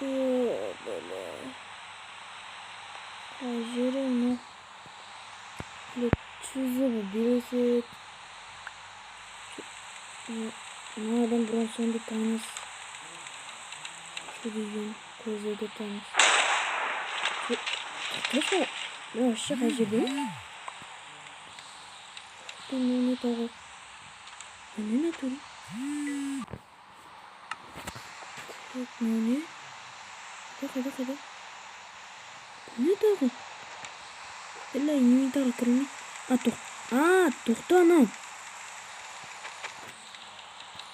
Böyle. Жерем. Чузы birisi. Nereden bronzonda tanış. Şu diyeceğim. Kozede tanış. Taşa. Ne aşağı kaçırdı? Ne tağı? Ne turi? Ne? Kada. Ne tağı? Illa ini tağı kırmızı. To'xta anam.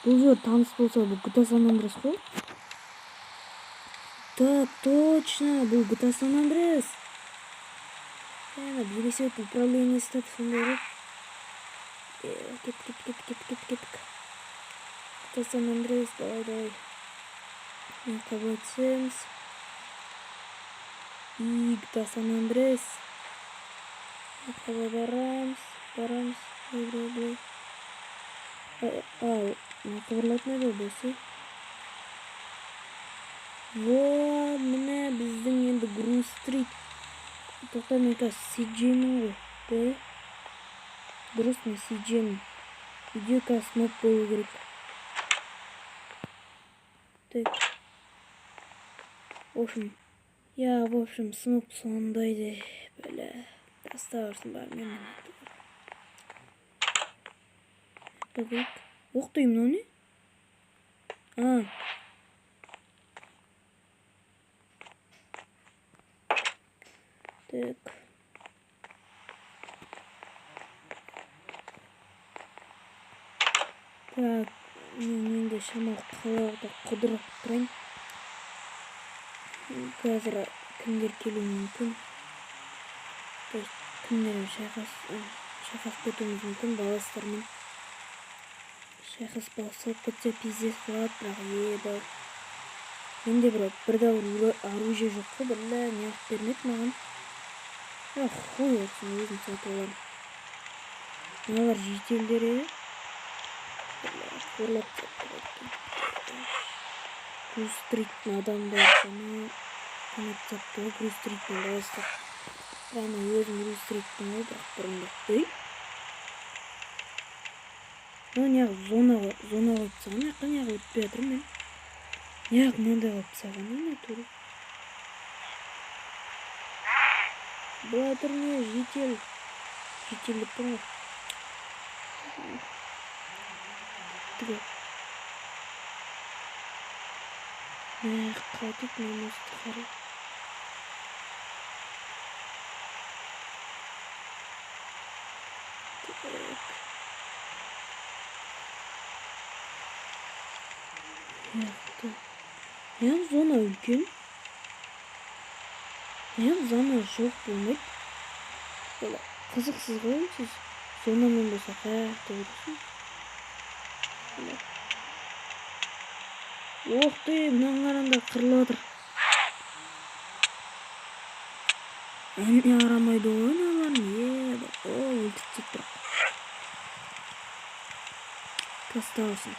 Bu zor tanış bolsa bu GTA San Andreas ko? Да, точно, bu GTA San Andreas. Велосипед управление статусом. Кет. GTA San Andreas, давай. Кабацемс. И GTA San Andreas. Барамыз. Бля. Кабарлап не болбосу? Вот, міне біздің енді Груз Стрит. Тоқта мен қазір CJ-мін ғой. Дұрыс мен CJ-мін. Видео қазір сноп болу керек. Так. В общем, сноп сондайды. Бля. Оставарсың бар мен. Так. Оқтайым, но не? Так. Так. Мен де шамал қалауды қыдырып тұрайын. Қазір кімдер келуі мүмкін. Кімдермен шайқасып кетуіміз мүмкін баластармен. Шайқаспасып кетсе пиздец болады, бірақ менде бірде оружие жоқ қой, бля, неғып бермек маған. Хуй olsun, өзім сатып аламын. Мыналар жителдер еді. Қорлап Груз Стриттің адамдар саны қанат сатты ғой, Груз Стриттің баластар. Прямо өзім Груз Стриттің ғой, бірақ бұрында. Неғып зона қойып саған, неғып өтпей жатырмын мен. Неғып мынандай қойып саған, не туры? Бұлатыр не, жителдік бұл. Қайтып намысты қарай. Неғып зона үлкен? Неғып зона жоқ болмайды? Қызықсыз ғой сіз. Зонамен болса қаяқты көресің? Оқты, мұнан қаранда қырыладыр. Әне арамайды ғой, аналарын. Өлтіртсек бірақ. Тастаусын.